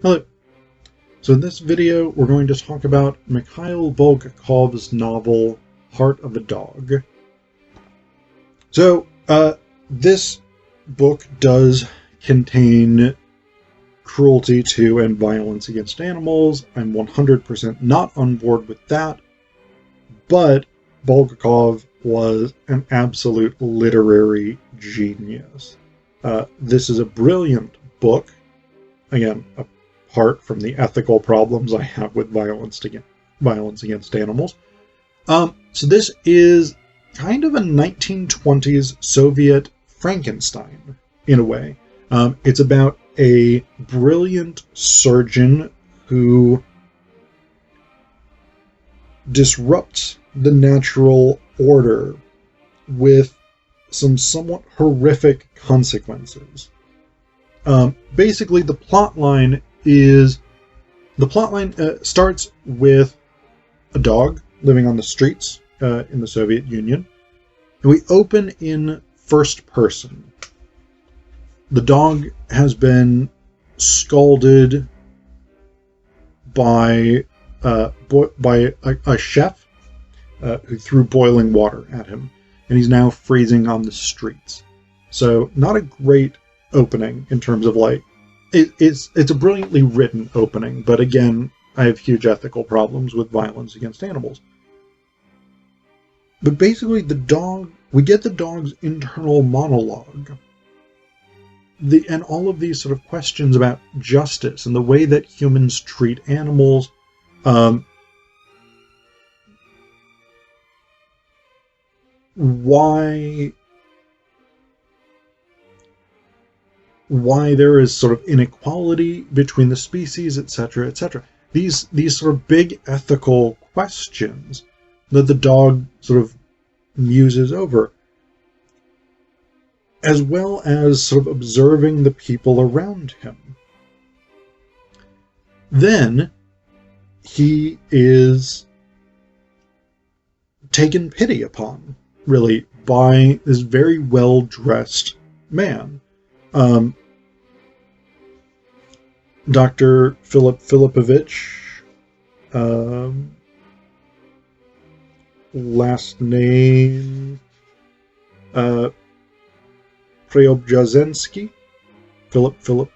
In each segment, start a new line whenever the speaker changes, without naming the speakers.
Hello. So in this video, we're going to talk about Mikhail Bulgakov's novel, Heart of a Dog. So, this book does contain cruelty to and violence against animals. I'm 100% not on board with that, but Bulgakov was an absolute literary genius. This is a brilliant book. Again, apart from the ethical problems I have with violence against animals. So this is kind of a 1920s Soviet Frankenstein, in a way. It's about a brilliant surgeon who disrupts the natural order with some somewhat horrific consequences. Basically, the plot line starts with a dog living on the streets in the Soviet Union, and we open in first person. The dog has been scalded by a chef who threw boiling water at him, and he's now freezing on the streets. So not a great opening in terms of it's a brilliantly written opening, but again, I have huge ethical problems with violence against animals. But basically, we get the dog's internal monologue, and all of these sort of questions about justice and the way that humans treat animals. Why there is sort of inequality between the species, etc., etc. These sort of big ethical questions that the dog sort of muses over, as well as sort of observing the people around him. Then he is taken pity upon, really, by this very well-dressed man. Dr. Philippovich, last name Preobrazhensky, Philip Philippovich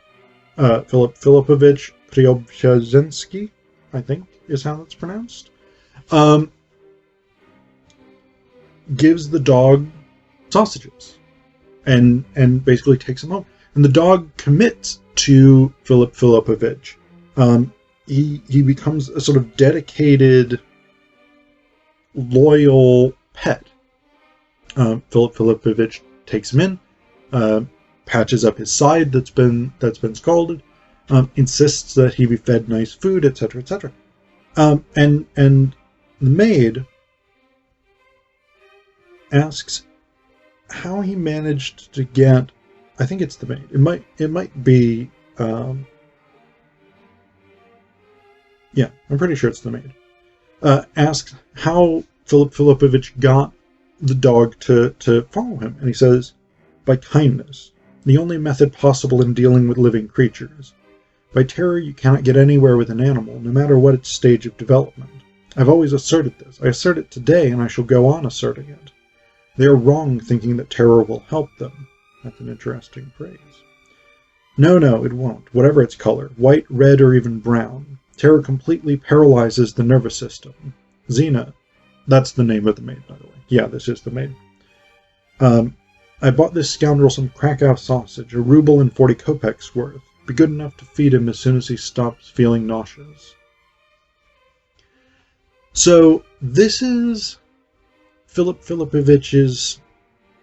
Preobrazhensky, I think is how that's pronounced, gives the dog sausages and basically takes him home. And the dog commits to Philip Philippovich. He becomes a sort of dedicated, loyal pet. Philip Philippovich takes him in, patches up his side that's been scalded, insists that he be fed nice food, etc., etc. And the maid asks how he managed to get. I think it's the maid. It might be. Yeah, I'm pretty sure it's the maid. Asks how Philip Philippovich got the dog to follow him, and he says, by kindness, the only method possible in dealing with living creatures. By terror, you cannot get anywhere with an animal, no matter what its stage of development. I've always asserted this. I assert it today, and I shall go on asserting it. They are wrong thinking that terror will help them. That's an interesting phrase. No, it won't, whatever its color, white, red, or even brown. Terror completely paralyzes the nervous system. Zina, that's the name of the maid, by the way. Yeah, this is the maid. I bought this scoundrel some Krakow sausage, a ruble and 40 kopecks worth. Be good enough to feed him as soon as he stops feeling nauseous. So, this is Philip Philippovich's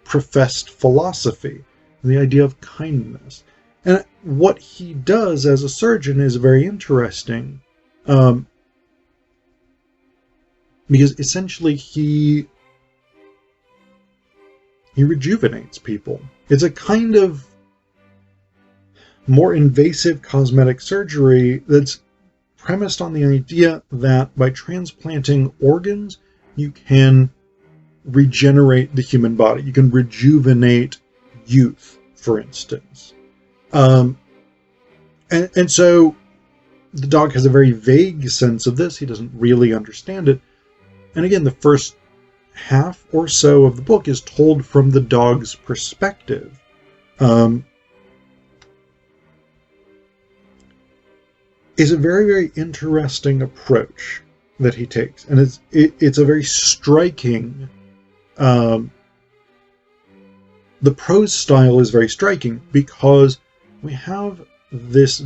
professed philosophy, the idea of kindness. And what he does as a surgeon is very interesting, because essentially he rejuvenates people. It's a kind of more invasive cosmetic surgery that's premised on the idea that by transplanting organs, you can regenerate the human body. You can rejuvenate youth, for instance. And so the dog has a very vague sense of this. He doesn't really understand it. And again, the first half or so of the book is told from the dog's perspective. Is a very, very interesting approach that he takes. And it's a very striking... the prose style is very striking because we have this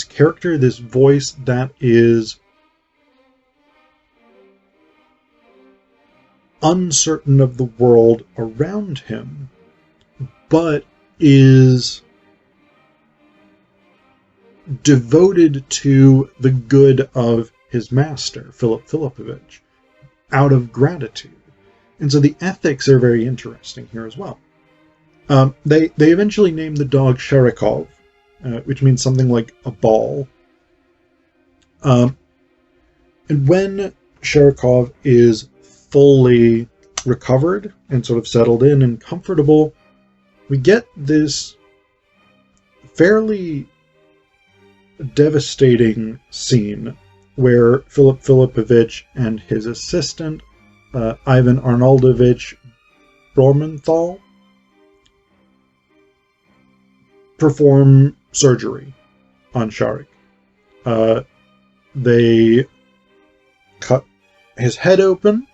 character, this voice that is uncertain of the world around him, but is devoted to the good of his master, Philip Filipovich, out of gratitude. And so the ethics are very interesting here as well. They eventually name the dog Sharikov, which means something like a ball. And when Sharikov is fully recovered and sort of settled in and comfortable, we get this fairly devastating scene where Philip Filipovich and his assistant, Ivan Arnoldovich Bormenthal, perform surgery on Sharik. They cut his head open.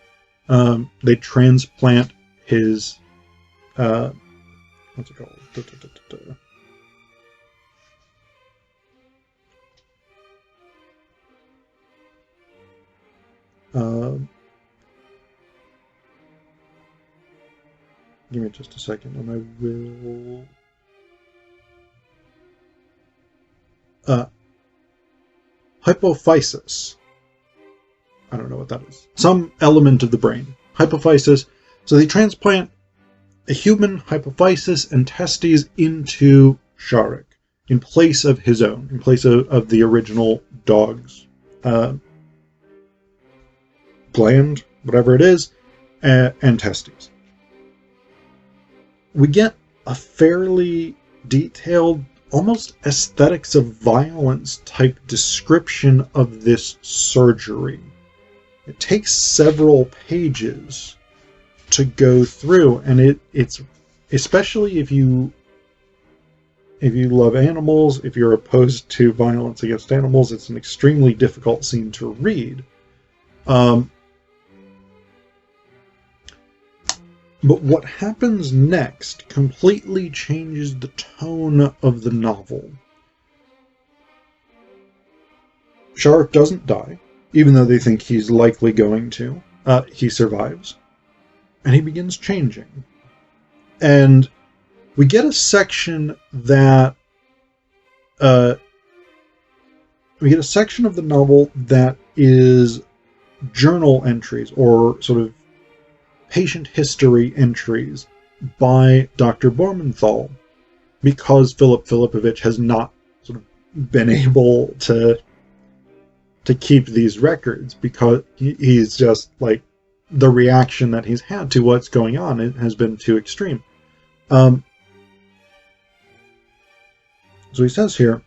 They transplant his what's it called? Give me just a second, and I will. Hypophysis. I don't know what that is. Some element of the brain. Hypophysis. So they transplant a human hypophysis and testes into Sharik in place of his own, in place of the original dog's gland, whatever it is, and testes. We get a fairly detailed, almost aesthetics of violence type description of this surgery. It takes several pages to go through, and it's especially if you love animals, if you're opposed to violence against animals, it's an extremely difficult scene to read. But what happens next completely changes the tone of the novel. Sharik doesn't die, even though they think he's likely going to. He survives. And he begins changing. And we get a section that... we get a section of the novel that is journal entries, or sort of patient history entries by Dr. Bormenthal, because Philip Filipovich has not sort of been able to keep these records, because he's just like, the reaction that he's had to what's going on, it has been too extreme. So he says here,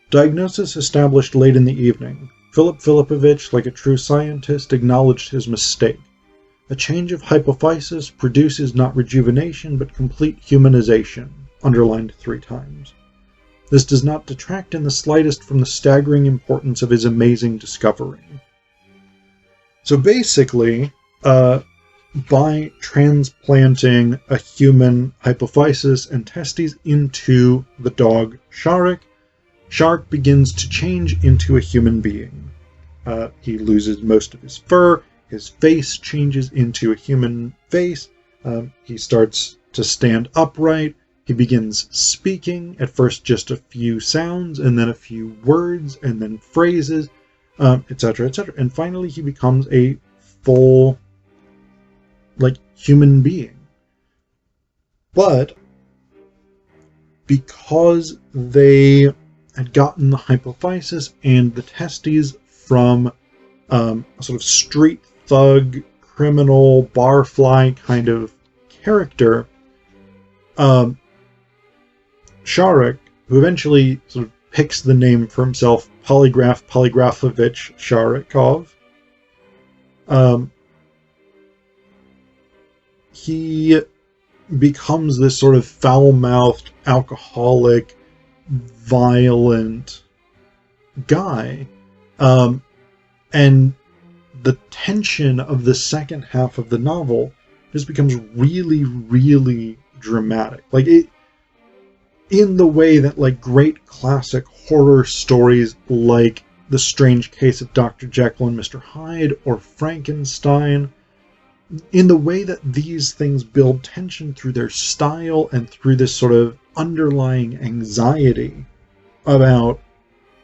diagnosis established late in the evening. Philip Filipovich, like a true scientist, acknowledged his mistake. A change of hypophysis produces not rejuvenation, but complete humanization, underlined 3 times. This does not detract in the slightest from the staggering importance of his amazing discovery. So basically, by transplanting a human hypophysis and testes into the dog Sharik, Sharik begins to change into a human being. He loses most of his fur. His face changes into a human face. He starts to stand upright. He begins speaking, at first just a few sounds, and then a few words, and then phrases, etc., etc. And finally he becomes a full, human being. But because they had gotten the hypophysis and the testes from a sort of street thug, criminal, barfly kind of character, Sharik, who eventually sort of picks the name for himself, Polygrafovich Sharikov. He becomes this sort of foul-mouthed, alcoholic, violent guy. And the tension of the second half of the novel just becomes really, really dramatic. Like, it, in the way that, like, great classic horror stories like The Strange Case of Dr. Jekyll and Mr. Hyde or Frankenstein, in the way that these things build tension through their style and through this sort of underlying anxiety about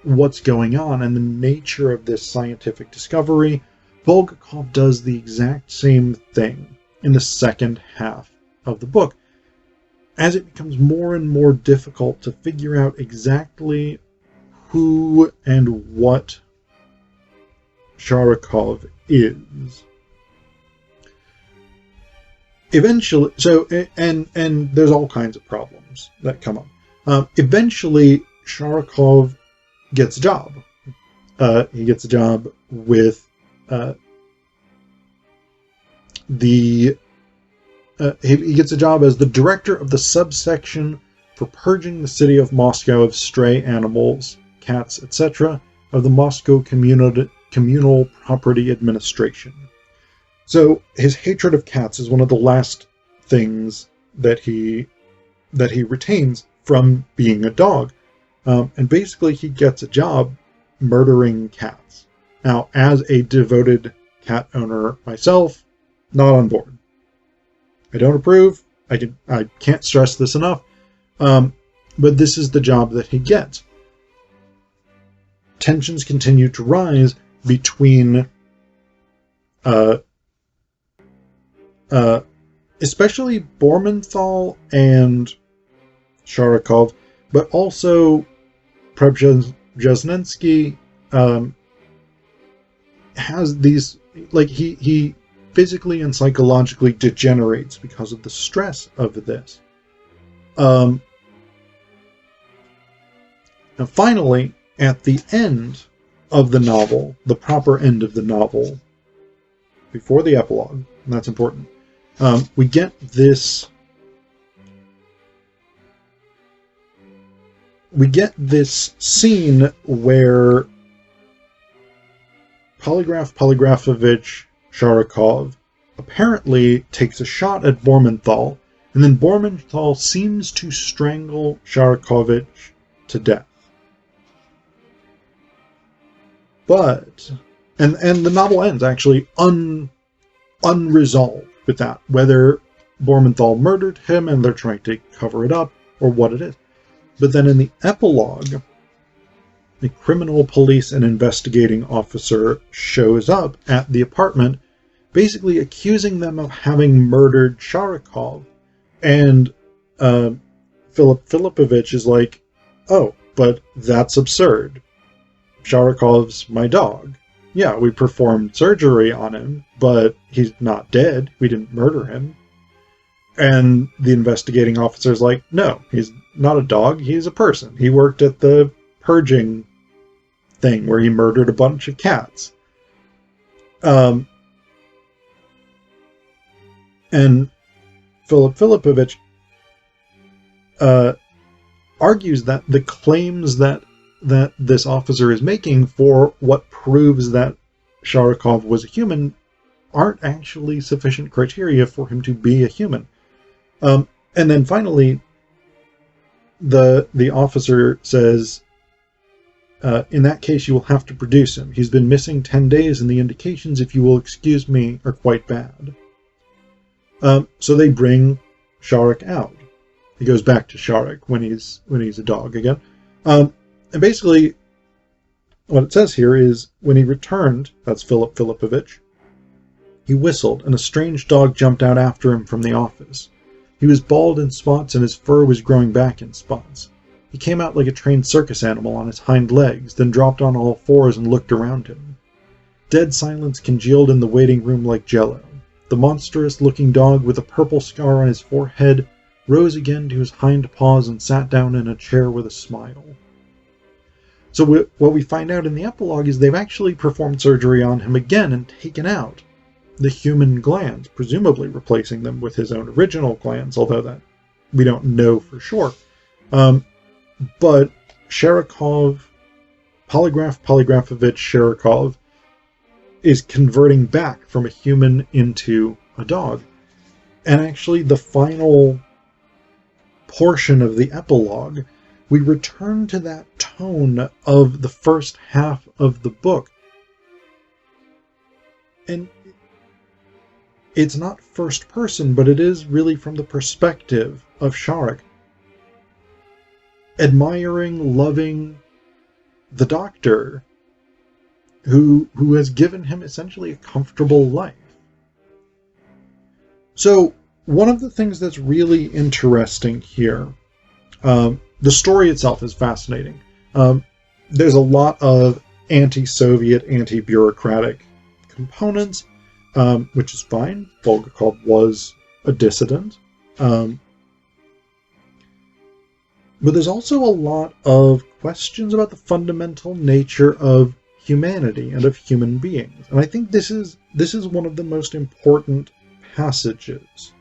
what's going on and the nature of this scientific discovery, Bulgakov does the exact same thing in the second half of the book, as it becomes more and more difficult to figure out exactly who and what Sharikov is. Eventually, and there's all kinds of problems that come up. Eventually, Sharikov gets a job. He gets a job with he gets a job as the director of the subsection for purging the city of Moscow of stray animals, cats, etc., of the Moscow Communal Property Administration. So his hatred of cats is one of the last things that he retains from being a dog. And basically he gets a job murdering cats. Now, as a devoted cat owner myself, not on board. I don't approve. I can't stress this enough. But this is the job that he gets. Tensions continue to rise between especially Bormenthal and Sharikov, but also Przebrzezhnensky has these, like, he physically and psychologically degenerates because of the stress of this. Now finally, at the end of the novel, the proper end of the novel, before the epilogue, and that's important, we get this scene where Polygrafovich Sharikov apparently takes a shot at Bormenthal, and then Bormenthal seems to strangle Sharikovich to death. But, and the novel ends actually unresolved with that, whether Bormenthal murdered him and they're trying to cover it up, or what it is. But then in the epilogue, the criminal police and investigating officer shows up at the apartment, basically accusing them of having murdered Sharikov. And Philip Filipovich is like, oh, but that's absurd. Sharikov's my dog. Yeah, we performed surgery on him, but he's not dead. We didn't murder him. And the investigating officer's like, no, he's not a dog, he's a person. He worked at the purging thing where he murdered a bunch of cats. And Philip Filipovich argues that the claims that this officer is making for what proves that Sharikov was a human aren't actually sufficient criteria for him to be a human. And then finally, the officer says, in that case, you will have to produce him. He's been missing 10 days, and the indications, if you will excuse me, are quite bad. So they bring Sharik out. He goes back to Sharik when he's a dog again. And basically, what it says here is, when he returned, that's Philip Filipovich, he whistled, and a strange dog jumped out after him from the office. He was bald in spots, and his fur was growing back in spots. He came out like a trained circus animal on his hind legs, then dropped on all fours and looked around him. Dead silence congealed in the waiting room like jello. The monstrous-looking dog, with a purple scar on his forehead, rose again to his hind paws and sat down in a chair with a smile. So what we find out in the epilogue is they've actually performed surgery on him again and taken out the human glands, presumably replacing them with his own original glands, although that we don't know for sure. But Polygrafovich Sharikov is converting back from a human into a dog. And actually, the final portion of the epilogue, we return to that tone of the first half of the book. And it's not first person, but it is really from the perspective of Sharik, admiring, loving the doctor who has given him essentially a comfortable life. So one of the things that's really interesting here, the story itself is fascinating. There's a lot of anti-Soviet, anti-bureaucratic components, which is fine. Bulgakov was a dissident. But there's also a lot of questions about the fundamental nature of humanity and of human beings. And I think this is one of the most important passages.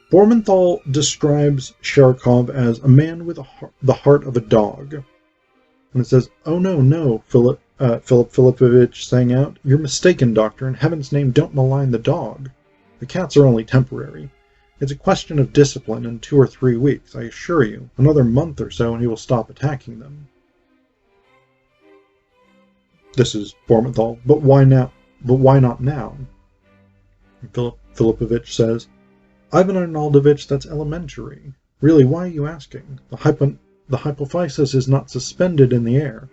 Bormenthal describes Sharikov as a man with the heart of a dog. And it says, "Oh no, Philip Philippovich sang out. You're mistaken, doctor. In heaven's name, don't malign the dog. The cats are only temporary. It's a question of discipline in 2 or 3 weeks, I assure you. Another month or so and he will stop attacking them." This is Bormenthal. But why now? But why not now? And Philippovich says, "Ivan Arnoldovich, that's elementary. Really, why are you asking? The hypophysis is not suspended in the air.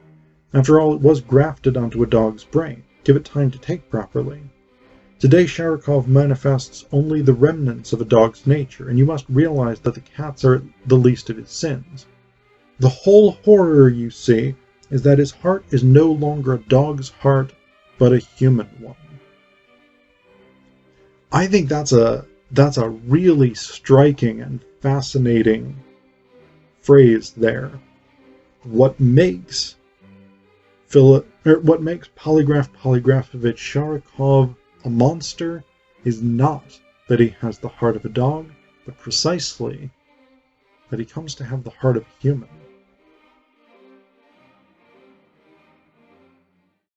After all, it was grafted onto a dog's brain. Give it time to take properly. Today Sharikov manifests only the remnants of a dog's nature, and you must realize that the cats are the least of his sins. The whole horror, you see, is that his heart is no longer a dog's heart, but a human one." I think that's a really striking and fascinating phrase there. What makes Polygrafovich Sharikov a monster is not that he has the heart of a dog, but precisely that he comes to have the heart of a human.